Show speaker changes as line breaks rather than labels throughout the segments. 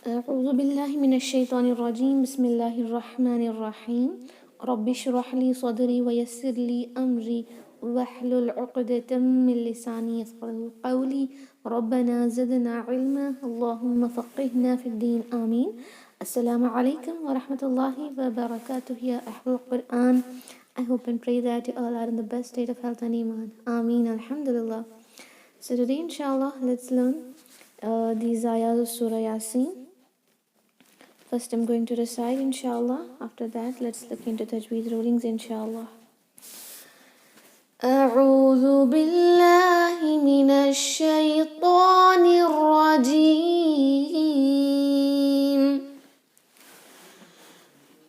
أعوذ بالله من الشيطان الرجيم. بسم الله الرحمن الرحيم. رب اشرح لي صدري ويسر لي أمري واحلل عقدة من لساني يفقهوا قولي. ربنا زدنا علما اللهم فقهنا في الدين آمين. السلام عليكم ورحمة الله وبركاته يا أهل القرآن. I hope and pray that you all are in the best state of health and iman. Ameen. Alhamdulillah. So today inshallah let's learn these ayahs of Surah Yasin. First I'm going to recite inshallah. After that let's look into Tajweed rulings inshallah. أعوذ بالله من الشيطان الرجيم.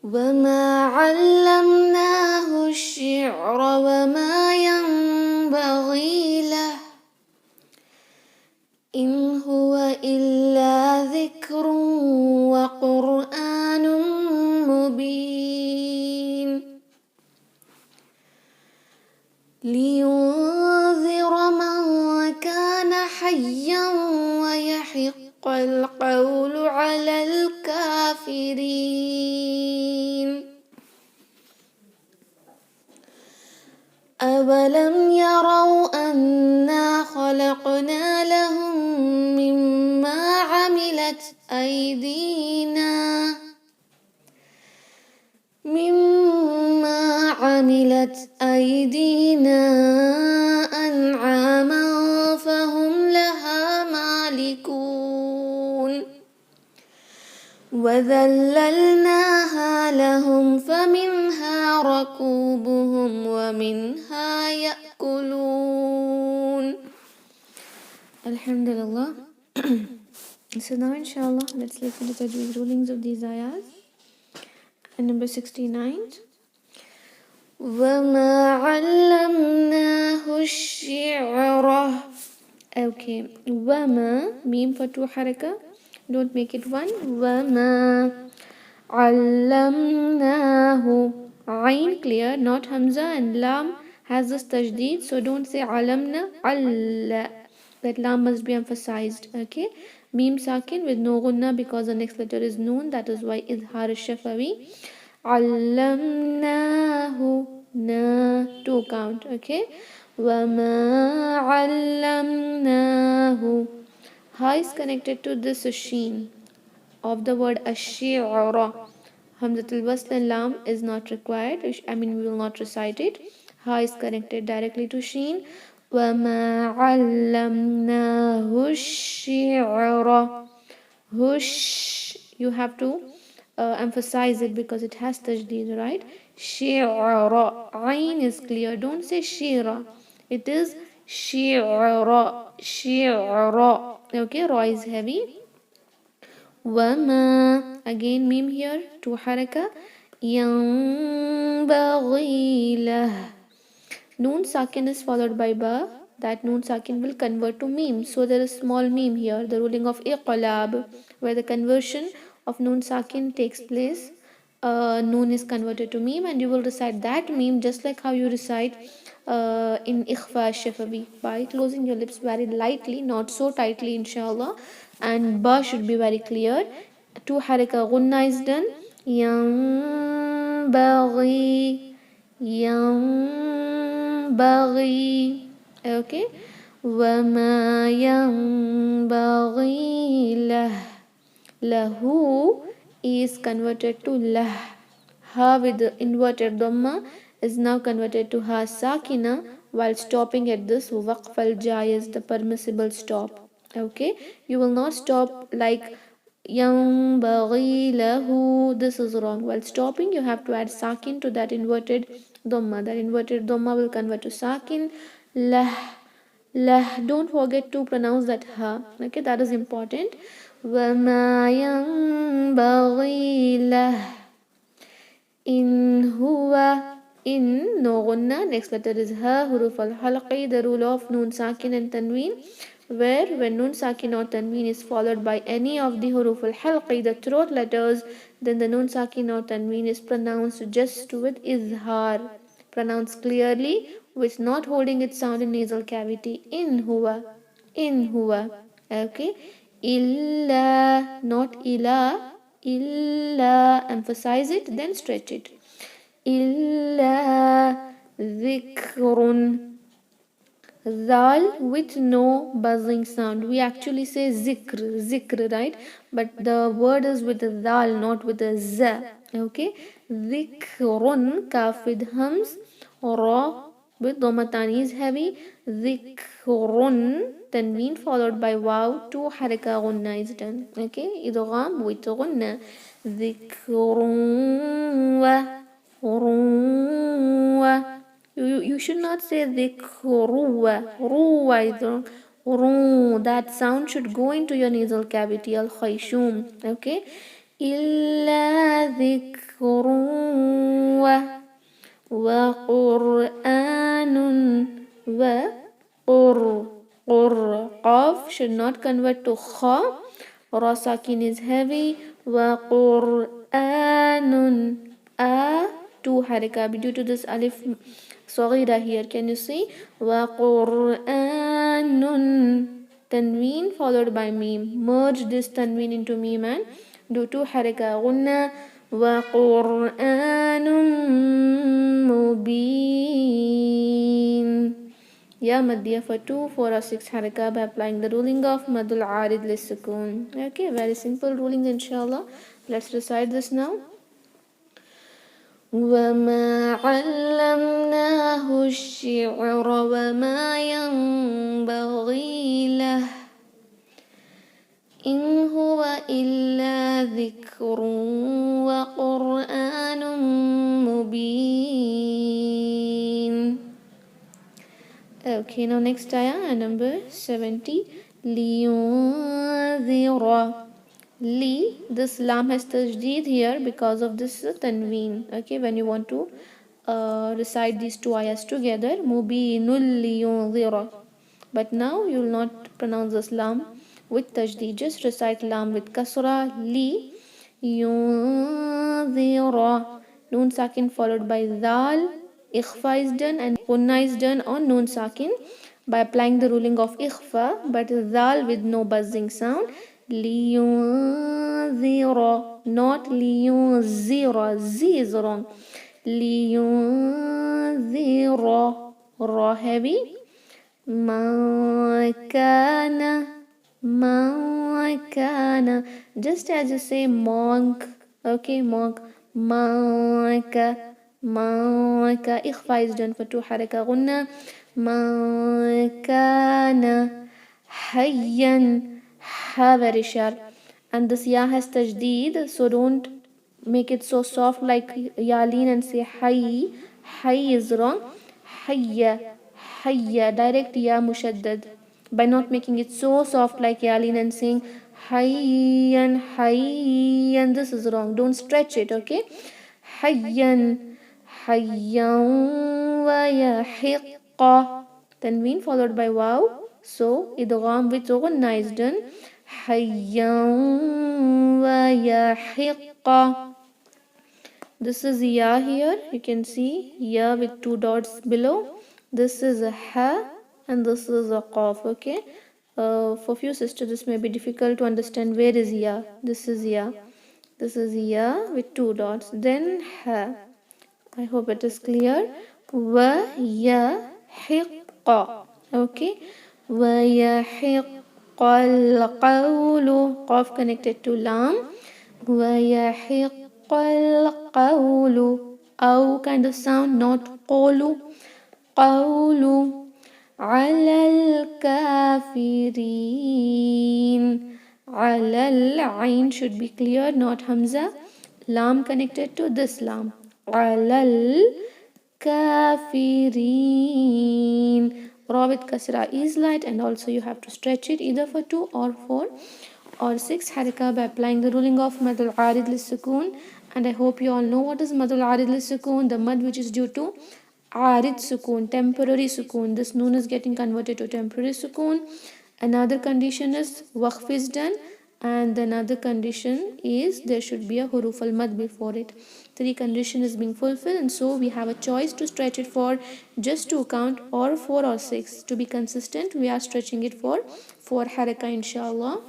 وما علمناه الشعر وما ينبغي له إن هو إلا ذكر وقرآن مبين لينذر من كان حيا ويحق القول على الكافرين. أولم يروا أنا خلقنا لهم مما عملت أيدينا أنعاما فهم لها مالكون وذللناها لهم فمنها ركوبهم ومنها يأكلون. Alhamdulillah. So now inshallah let's look into the rulings of these ayahs. And number 69. وما علمناه الشعر. Okay. وما meme for two haraka. Don't make it one. وما علمناه. Ain clear, not Hamza, and Lam has this tajdeed, so don't say alamna. Alla. That Lam must be emphasized. Okay. Meme sakin with no gunna because the next letter is noon. That is why idhar shafawi. علمناه na two count. Okay. وما علمناه. Ha is connected to this sheen of the word ash-shi'ra. Hamzatul wasl and lam is not required. I mean we will not recite it. Ha is connected directly to sheen. وما علمناه الشعر. Hush. You have to emphasize it because it has tajdeed, right? Shi'ra. Ain is clear. Don't say shira. It is shi'ra. Shi'ra. Okay, ra is heavy. Wama. Again meme here. Two haraka. Yanbaghi lah. Noon sakin is followed by ba. That noon sakin will convert to meme. So there is small meme here. The ruling of iqlab, where the conversion of noon sakin takes place. Noon is converted to meme, and you will recite that meme just like how you recite in ikhfa shafawi, by closing your lips very lightly, not so tightly inshallah, and ba should be very clear. Two haraka gunna is done. Yanbaghi. Yanbaghi. Okay. وما ينبغي له. Lahu is converted to lah. Ha with the inverted dhamma is now converted to ha sakina while stopping at this waqf al jaiz, the permissible stop. Okay. You will not stop like yanbaghi lahu. This is wrong. While stopping you have to add sakin to that inverted dhamma. That inverted dhamma will convert to sakin. Lah. Lah. Don't forget to pronounce that ha. Okay, that is important. وما ينبغي له إن هو. In no gunna. Next letter is ha. Huruf al halqi. The rule of noon sakin and tanween, where when noon sakin or tanween is followed by any of the huruf al halqi, the throat letters, then the noon sakin or tanween is pronounced just with izhar, pronounced clearly with not holding its sound in nasal cavity. In huwa. In huwa. Okay. Illa, not ila. Illa, emphasize it, then stretch it. Illa dhikrun. Zal with no buzzing sound. We actually say zikr, right? But the word is with the zal, not with the z. Okay? Zikrun, kaf with hums, ra with domatani is heavy. Zikrun, tanween followed by waw, two haraka gunna is done. Okay? Idgham with gunna. Zikrun wa. You should not say dhikruwa. Ruwa is wrong. That sound should go into your nasal cavity. Al khayshum. Okay. Illa dhikruwa wa qur'anun wa qur. Qaf should not convert to kha. Ra sakin is heavy. Wa qur'anun. Two haraka due to this alif صغيرة here. Can you see? وقرآن tanween followed by meme. Merge this tanween into meme and do two haraka غنة. وقرآن مبين. Ya maddiya for 2, 4 or 6 haraka by applying the ruling of madul arid lissukun. Okay, very simple rulings inshallah. Let's recite this now. وما علمناه الشعر وما ينبغي له إن هو إلا ذكر وقرآن مبين. Okay, now next ayah, number 70. لينذر. Li, this lam has tajdeed here because of this tanween. Okay, when you want to recite these two ayahs together, mubinul liyunzira. But now you will not pronounce this lam with tajdeed. Just recite lam with kasra. Li yunzira. Noon sakin followed by zal. Ikhfa is done and punna is done on noon sakin by applying the ruling of ikhfa, but zal with no buzzing sound. لينذر, not لينذر. Z is wrong. لينذر, ra heavy. ما كان, just as you say monk. Okay, monk. ما إخفاء is done for 2 haraka غنة. ما كان حيا. Ha very sharp, and this ya has tajdeed, so don't make it so soft like yalin and say hayy. Hayy is wrong. Hayya, direct ya mushaddad by not making it so soft like yalin and saying hayyan. This is wrong. Don't stretch it. Okay, hayyan wa yahiqqa, tanween followed by waw, so idgham with ghunna is done. Hayyan wa yahiqqa. This is ya here. You can see ya with 2 dots below. This is a ha and this is a qaf. Okay. For few sisters, this may be difficult to understand. Where is ya? This is ya. This is ya with 2 dots. Then ha. I hope it is clear. Wa yahiqqa. Okay. Wa yahiqqa al-qawlu. Qaf connected to lam. Wa yahiqqa al-qawlu. Aw kind of sound, not qawlu. Qawlu. Ala al-kafirin. Ala al-ain should be clear, not hamza. Lam connected to this lam. Ala al-kafirin. Ra with kasra is light, and also you have to stretch it either for 2 or 4 or 6 haraka by applying the ruling of madul arid lis-sukun. And I hope you all know what is madul arid lis-sukun, the mad which is due to arid sukun, temporary sukun. This noon is getting converted to temporary sukun. Another condition is waqf is done, and another condition is there should be a huruf al-mad before it. 3 condition is being fulfilled, and so we have a choice to stretch it for just 2 count or 4 or 6. To be consistent, we are stretching it for 4 haraka inshallah.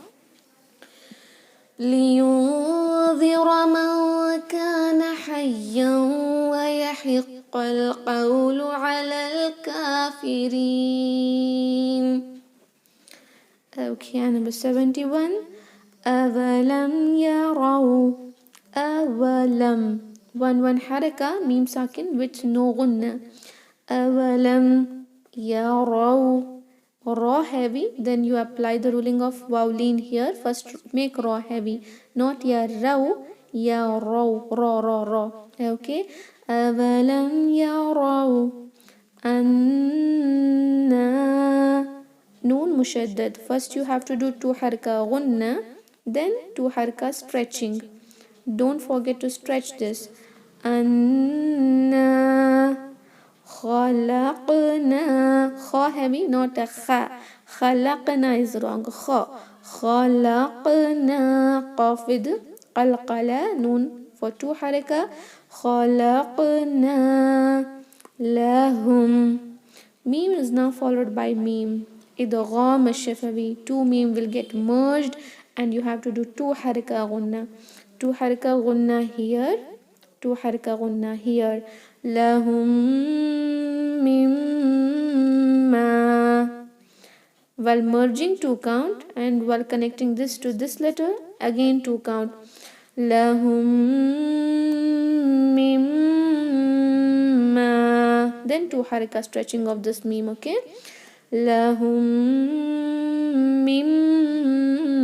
لينذر من كان حيا ويحق القول على الكافرين. Okay, number 71. أولم يروا. أولم. One حركة ميم ساكن with no غنة. أولم يروا. Ra heavy, then you apply the ruling of vowel here. First make ra heavy, not ya raw, ya raw, ra. Okay. أولم يروا أنا. Noon mushaddad. First you have to do 2 haraka gunna, then 2 haraka stretching. Don't forget to stretch this. أنا خلقنا. Kha heavy, not a kha. خلقنا is wrong. Kha. خلقنا. Qaf with qalqala. Noon for 2 haraka. خلقنا lahum. Meme is now followed by meme. Idgham al-shafawi. 2 meme will get merged and you have to do 2 haraka gunna. 2 haraka gunna here. 2 haraka gunna here. Lahum mimma. While merging 2 count and while connecting this to this letter, again 2 count. Lahum mimma. Then 2 haraka stretching of this meme, okay? Lahum mimma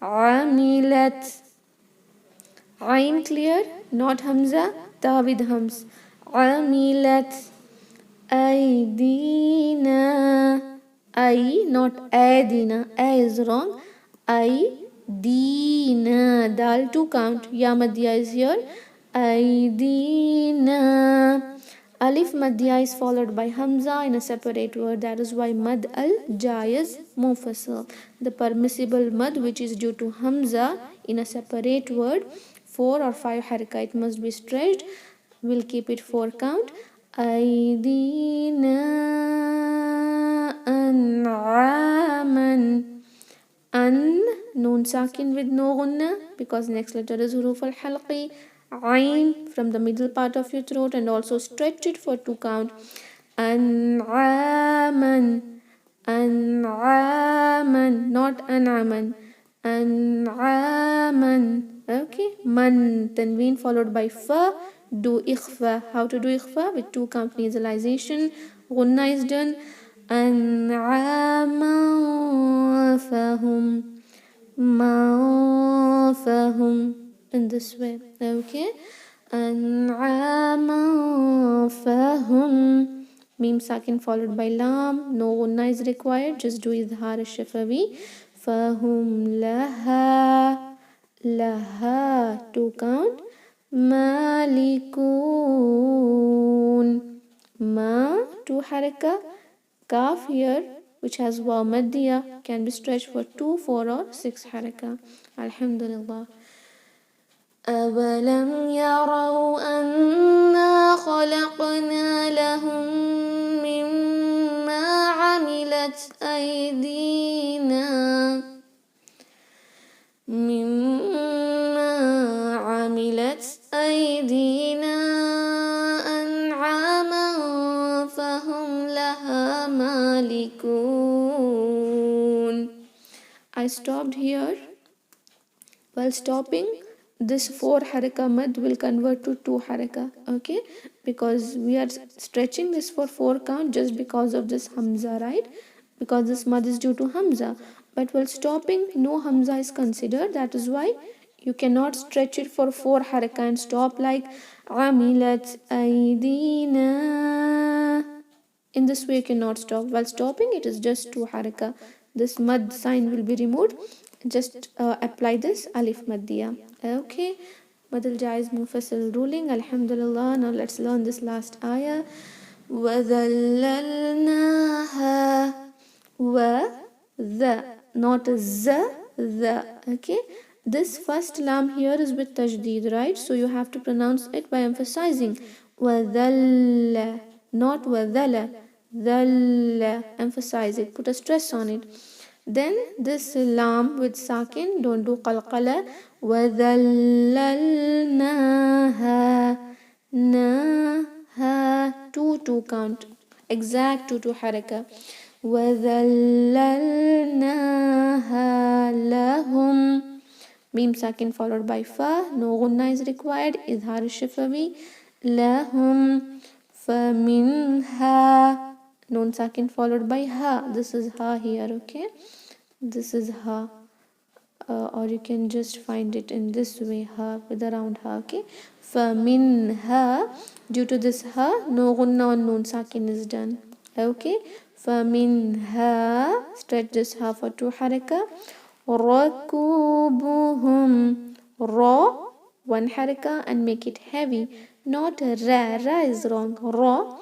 amilat. Ain clear, not hamza, ta with hams. Amilat aydina. I, not aydina. A is wrong. Aydina. Dal 2 count. Ya madhya is here. Aydina. Alif madhya is followed by hamza in a separate word. That is why mad al jayaz mufassal. The permissible mad which is due to hamza in a separate word, 4 or 5 haraka, it must be stretched. We'll keep it 4 count. Aydina an'aman. An, noon sakin with no gunna because next letter is huruf al-halqi. Ain from the middle part of your throat and also stretch it for 2 count. An'aman. An'aman, not an'aman. An'aman. Okay. Man, tanween followed by fa. Do ikhfa. How to do ikhfa? With 2 count nasalization. Gunna is done. An'aman fahum. Ma fahum. In this way, okay? An'aman fahum. Meme sakin followed by lam. No gunna is required. Just do izhar al-shafawi. Fahum laha. Laha. 2 count. Malikun. Ma. 2 haraka. Kaf here, which has waw maddiya, can be stretched for 2, 4 or 6 haraka. Alhamdulillah. أولم يروا أنا خلقنا لهم مما عملت أيدينا. مما عملت أيدينا أنعاما فهم لها مالكون. I stopped here. While stopping, this 4 haraka mad will convert to 2 haraka, okay? Because we are stretching this for 4 count just because of this hamza, right? Because this mad is due to hamza. But while stopping, no hamza is considered. That is why you cannot stretch it for 4 haraka and stop like amilat aydina. In this way you cannot stop. While stopping, it is just 2 haraka. This mad sign will be removed. Just apply this alif maddiya. Okay. Madal jaiz mufassal ruling. Alhamdulillah. Now let's learn this last ayah. وَذَلَّلْنَاهَا. Wa, the, not the, the. Okay. This first lam here is with tajdeed, right? So you have to pronounce it by emphasizing. وَذَلَّ, not وَذَلَ. Dhalla. Emphasize it. Put a stress on it. Then this lam with sakin, don't do qalqala. وَذَلَّلْنَاهَا نَاهَا 2 count, exact 2 haraka. وَذَلَّلْنَاهَا لَهُمْ Mim sakin followed by fa, no gunna is required. Idhar shifawi. Lahum faminha, nun sakin followed by ha. This is ha here, okay? This is ha. Or you can just find it in this way, ha, with a round ha, okay? Faminha, due to this ha, no gunna on nun sakin is done, okay? Faminha, stretch this ha for 2 haraka. Rakubuhum, ra 1 haraka and make it heavy, not ra. Ra is wrong. Ra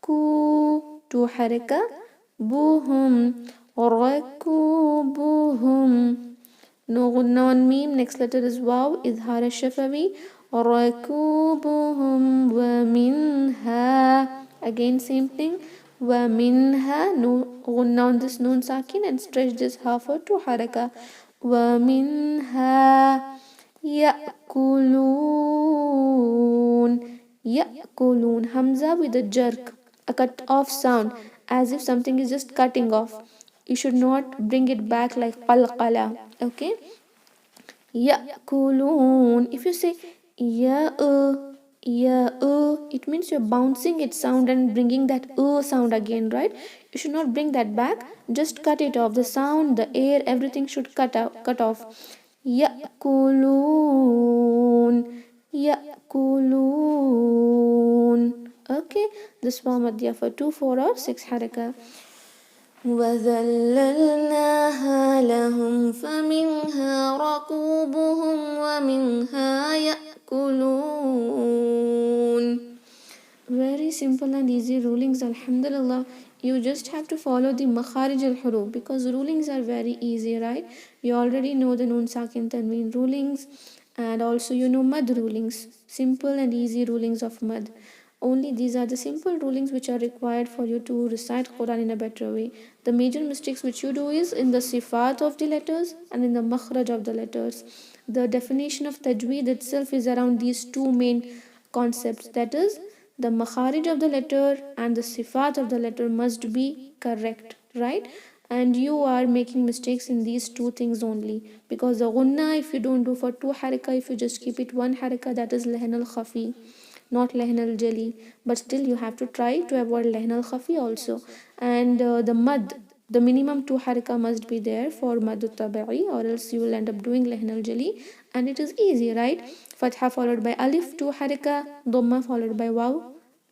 ku 2 haraka. Buhum, rakubuhum, no gunna on mim. Next letter is waw, idhar shafawi. Rakubuhum wa minha, again same thing. وَمِنْهَا, no gunna on this noon sakin and stretch this ha for 2 haraka. وَمِنْهَا يَأْكُلُونَ, يَأْكُلُونَ, hamza with a jerk, a cut off sound, as if something is just cutting off. You should not bring it back like qalqala, okay? يَأْكُلُونَ, if you say ya, it means you're bouncing its sound and bringing that sound again, right? You should not bring that back, just cut it off. The sound, the air, everything should cut off. Ya'kulun, ya'kulun, okay? This wa madhya for 2, 4 or 6 haraka. وَذَلَّلْنَاهَا لَهُمْ فَمِنْهَا رَكُوبُهُمْ وَمِنْهَا يَأْكُلُونَ. Very simple and easy rulings, alhamdulillah. You just have to follow the makharij al-huruf because rulings are very easy, right? You already know the noon sakin tanween rulings, and also you know mad rulings, simple and easy rulings of mad. Only these are the simple rulings which are required for you to recite Quran in a better way. The major mistakes which you do is in the sifat of the letters and in the makhraj of the letters. The definition of tajweed itself is around these 2 main concepts, that is, the makharij of the letter and the sifat of the letter must be correct, right? And you are making mistakes in these 2 things only, because the gunna, if you don't do for 2 haraka, if you just keep it 1 haraka, that is lehn al khafi, not lehn al jali. But still you have to try to avoid lehn al khafi also. And the mad, the minimum 2 haraka must be there for mad tabi'i, or else you will end up doing lehn al jali, and it is easy, right? Fatha followed by alif 2 haraka, dhamma followed by waw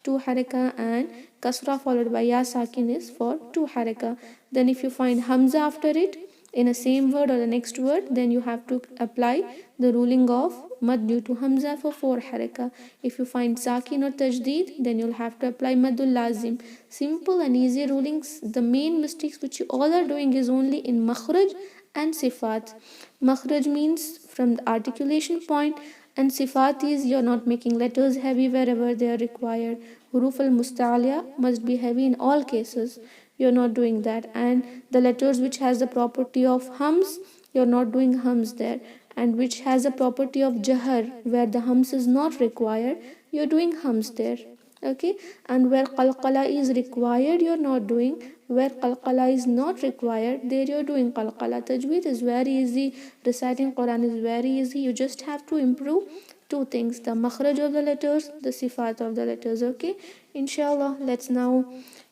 2 haraka, and kasra followed by ya sakin is for 2 haraka. Then if you find hamza after it in a same word or the next word, then you have to apply the ruling of mad due to hamza for 4 haraka. If you find sakin or tajdeed, then you'll have to apply madul lazim. Simple and easy rulings. The main mistakes which you all are doing is only in makhraj and sifat. Makhraj means from the articulation point, and sifat is you're not making letters heavy wherever they are required. Huruf al musta'aliya must be heavy in all cases. You're not doing that. And the letters which has the property of hums, you're not doing hums there. And which has a property of jahar, where the hums is not required, you're doing hums there, okay? And where qalqala is required, you're not doing. Where qalqala is not required, there you're doing qalqala. Tajweed is very easy, reciting Quran is very easy. You just have to improve 2 things, the makhraj of the letters, the sifat of the letters, okay? Inshallah, let's now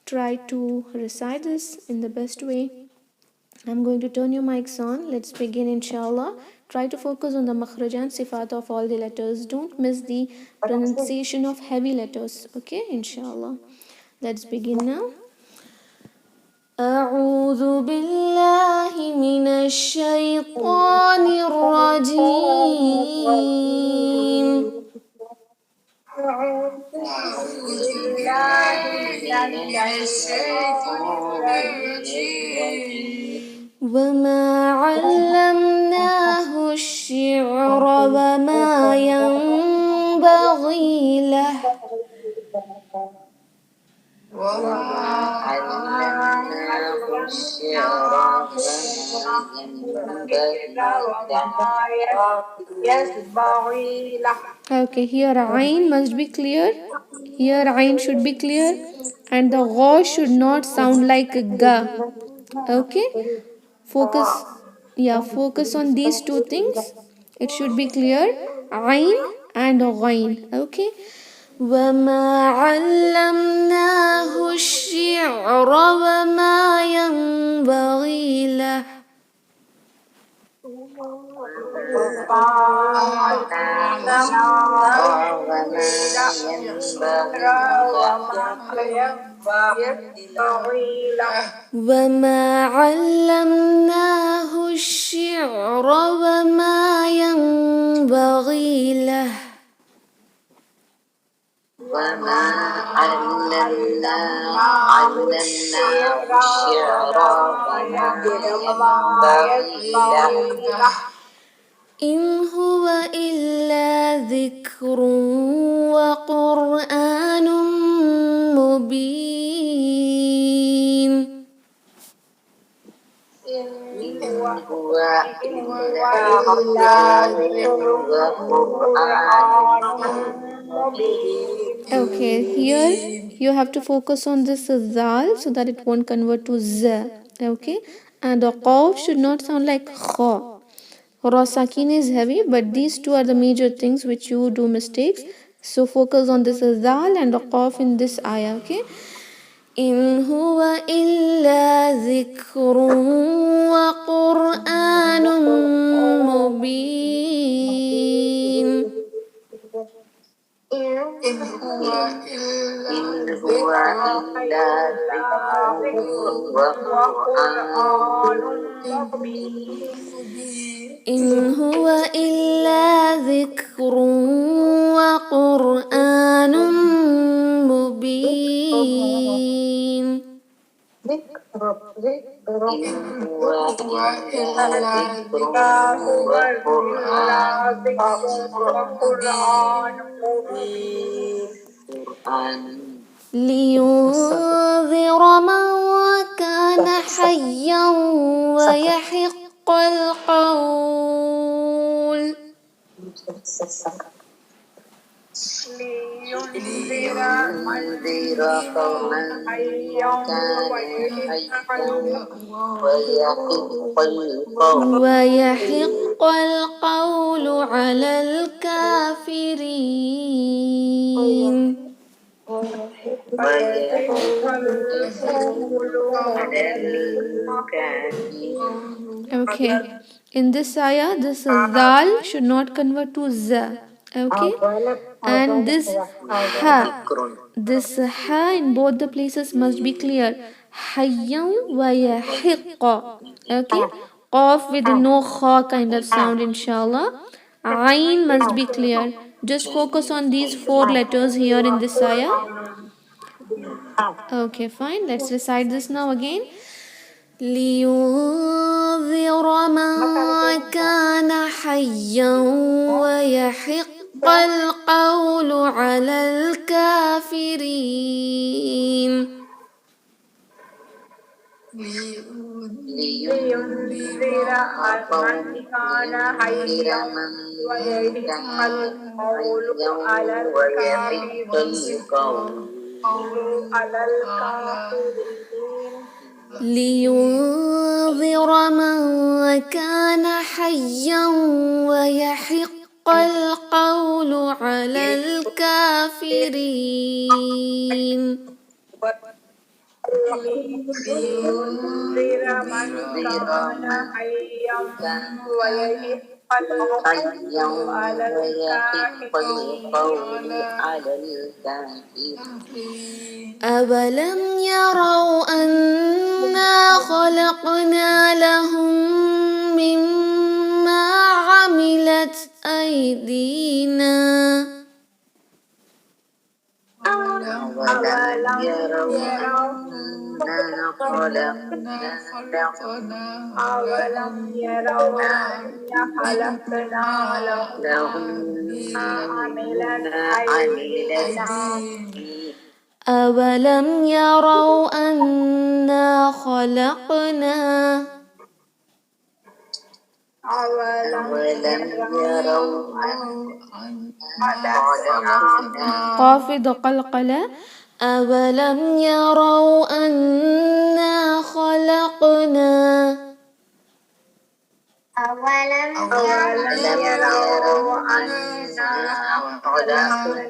try to recite this in the best way. I'm going to turn your mics on. Let's begin, inshallah. Try to focus on the makhraj and sifat of all the letters. Don't miss the pronunciation of heavy letters, okay? Inshallah. Let's begin now. أعوذ بالله من الشيطان الرجيم. أعوذ بالله من الشيطان الرجيم. وما علمناه الشعر وما ينبغي له.
علمناه الشعر وما ينبغي له.
Okay, here Ain must be clear. Here Ain should be clear, and the Gha should not sound like a Ga. Okay, focus. Yeah, focus on these two things. It should be clear. Ain and Ghain. Okay. وما علمناه الشعر وما ينبغي له. وما علمناه الشعر وما ينبغي له.
وما علمناه الشعر وما ينبغي له.
إن هو إلا ذكر وقرآن مبين.
إن هو إلا ذكر وقرآن مبين.
Okay, here you have to focus on this zal so that it won't convert to z. Okay, and the qaf should not sound like kha. Rasakin is heavy, but these two are the major things which you do mistakes. So focus on this zal and the qaf in this ayah. Okay. إن هو إلا ذكر وقرآن مبين.
إن هو إلا ذكر وقرآن مبين.
إن هو إلا ذكر وقرآن مبين.
إن هو إلا ذكر وقرآن مبين.
لينذر من كان حيا ويحق القول.
لينذر قوما كان حيا
ويحق القول على الكافرين. Okay, in this ayah, this zal should not convert to za. Okay, and this ha in both the places must be clear. Hayyan wa yahiqqa. Okay, qaf with no kha kind of sound, inshallah. Ain must be clear. Just focus on these 4 letters here in this ayah. Okay, fine. Let's recite this now again. لينذر من كان حيا ويحق القول على الكافرين.
لينذر من كان حيا ويحق القول على الكافرين.
لينذر من كان حيا ويحق القول على الكافرين.
لينذر من كان حيا ويحق القول على الكافرين.
أولم يروا أنا خلقنا لهم مما عملت أيدينا.
أولم يروا أنا خلقنا لهم مما عملت أيدينا.
أولم يروا أنا خلقنا
أولم يروا أنا خلقنا
خافض قلقلة أولم يروا أنا خلقنا
أولم يروا أنا خلقنا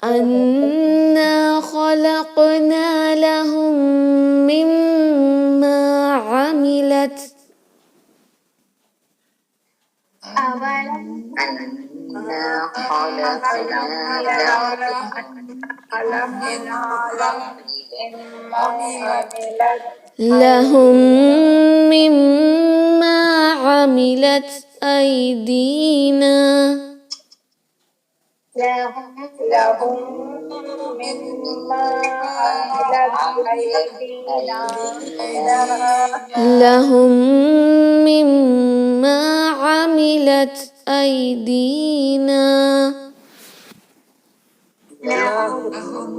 أنا خلقنا لهم مما عملت
أنا خلقنا
لهم مما عملت أيدينا
لهم مما عملت أيدينا
لهم مما عملت أيدينا
لهم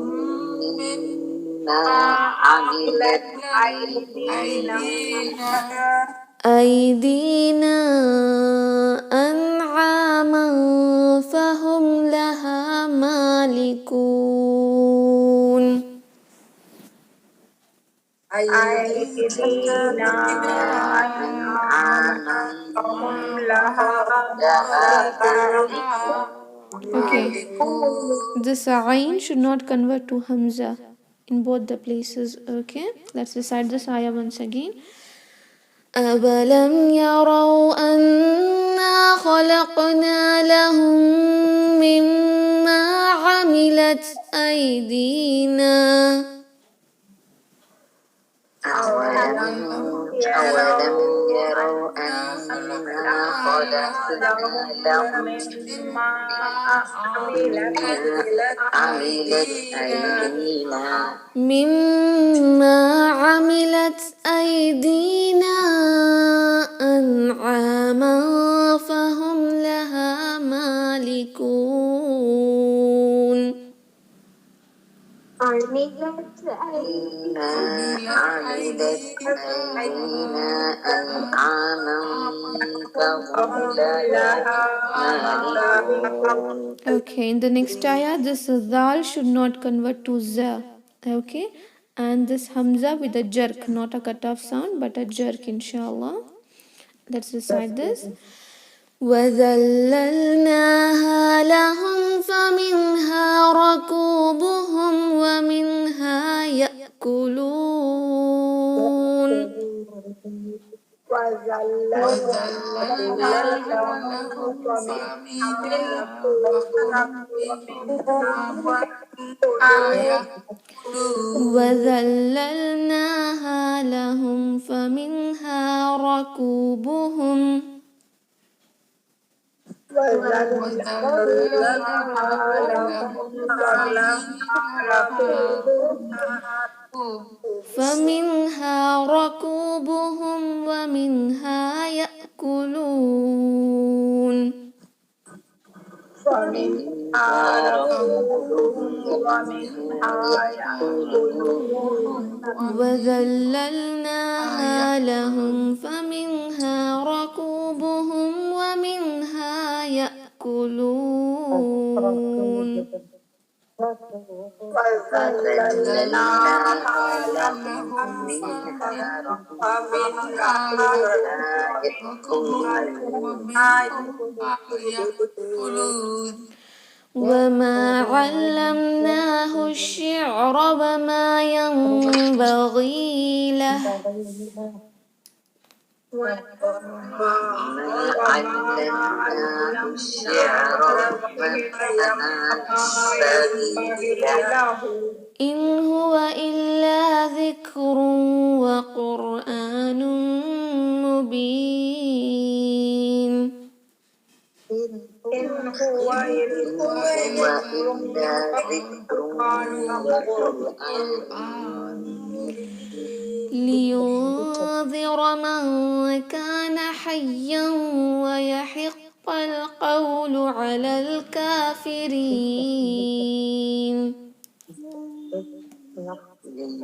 مما عملت
أيدينا أنعاما فهم لها مالكون
أيدينا أنعاما فهم لها
Okay,
مالكون.
this ayn should not convert to hamza in both the places. Okay, let's recite this ayah once again. أولم يروا أنا خلقنا لهم مما عملت أيدينا
أولم يروا أنا خلقنا لهم مما عملت أيدينا
مما عملت أيدينا أنعاما فهم لها مالكون
مما عملت أيدينا أنعاما فهم لها مالكون.
Okay, in the next ayah, this dal should not convert to za. Okay, and this hamza with a jerk, not a cut off sound, but a jerk, inshallah. Let's recite this. وذللناها لهم فمنها ركوبهم ومنها يأكلون
وذللنا لهم فمنها ركوبهم ومنها يأكلون.
وذللناها لهم فمنها ركوبهم فمنها ركوبهم ومنها يأكلون
فمنها ركوبهم ومنها يأكلون.
وذللناها لهم فمنها ركوبهم ومنها يأكلون
وذللناها لهم منها ومنها يأكلون.
وما علمناه الشعر وما ينبغي له
وما علمناه الشعر وما ينبغي له
إن هو إلا ذكر وقرآن مبين
إن هو إلا ذكر وقرآن
لينذر من كان حيا ويحق القول على الكافرين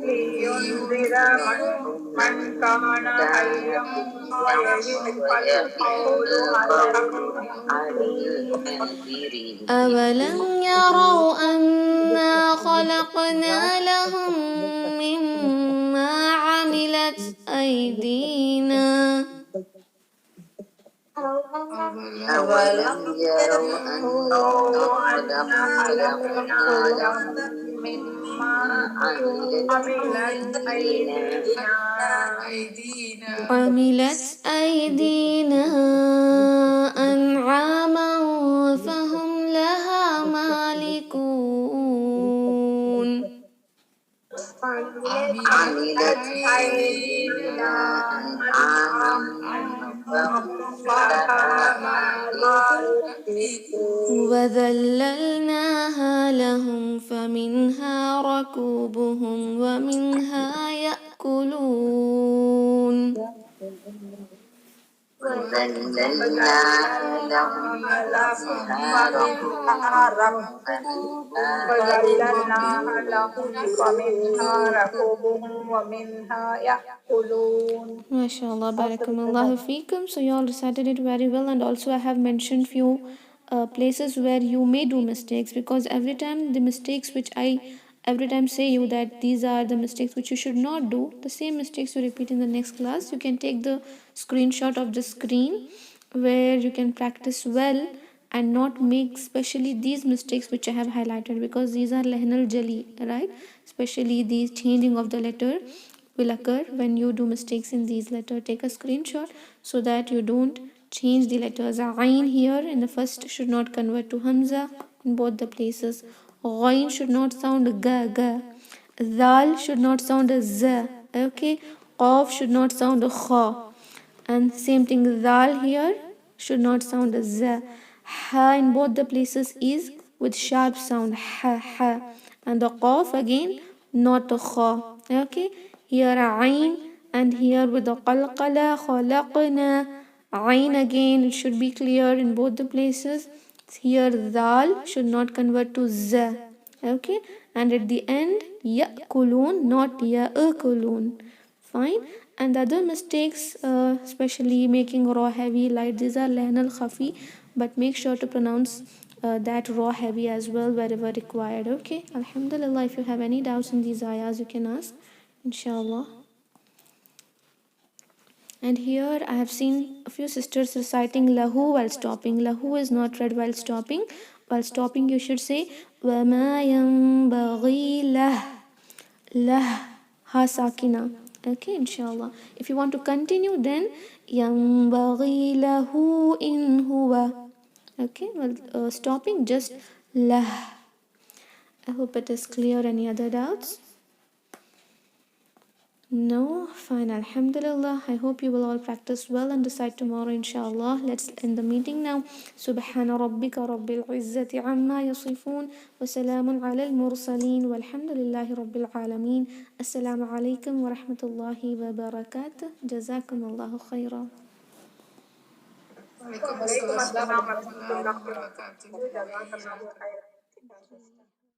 لينذر من كان حيا ويحق القول على الكافرين.
أولم يروا أنا خلقنا لهم مما عملت أيدينا
أولم يروا أنا خلقنا لهم مما
عملت أيدينا أنعاما فهم لها مالكون
عملت أيدينا أنعاما فهم لها مالكون
وذللناها لهم فمنها ركوبهم ومنها يأكلون
وذللناها لهم فمنها ركوبهم ومنها يأكلون.
MashaAllah, barakallahu feekum. So you all recited it very well, and also I have mentioned few places where you may do mistakes, because every time the mistakes which I every time say you that these are the mistakes which you should not do, the same mistakes you repeat in the next class. You can take the screenshot of the screen where you can practice well and not make especially these mistakes which I have highlighted, because these are lahnal jali, right? Especially the changing of the letter will occur when you do mistakes in these letters. Take a screenshot so that you don't change the letters. Ain here in the first should not convert to Hamza in both the places. Ghain should not sound ga ga. Zal should not sound z. Okay. Qaf should not sound kha. And same thing, Zal here should not sound z. Ha in both the places is with sharp sound ha ha. And the Qaf again not a kha. Okay. Here Ain, and here with the qalqala khalaqna. Ain again, it should be clear in both the places. Here Zal should not convert to z. Okay. And at the end Ya'kulun, not Ya'kulun. Fine. And the other mistakes, especially making raw heavy light, these are lahan al khafi, but make sure to pronounce that raw heavy as well wherever required. Okay. Alhamdulillah, if you have any doubts in these ayahs, you can ask, inshallah. And here I have seen a few sisters reciting lahu while stopping. Lahu is not read while stopping. While stopping, you should say وَمَا يَنْبَغِي لَهُ. Lah, ha sakina. Okay, inshallah. If you want to continue, then يَنْبَغِي لَهُ إِنْ هُوَ. Okay, well, stopping just lah. I hope it is clear. Any other doubts? No? Fine, alhamdulillah. I hope you will all practice well and decide tomorrow, inshallah. Let's end the meeting now. Subhana rabbika rabbil izzati amma yasifun. Wa salamun ala al-mursaleen. Walhamdulillahi rabbil alameen. Assalamu alaikum wa rahmatullahi wa barakatuh. Jazakum Allahu khairan.
Waalaikumsalam warahmatullahi wabarakatuh.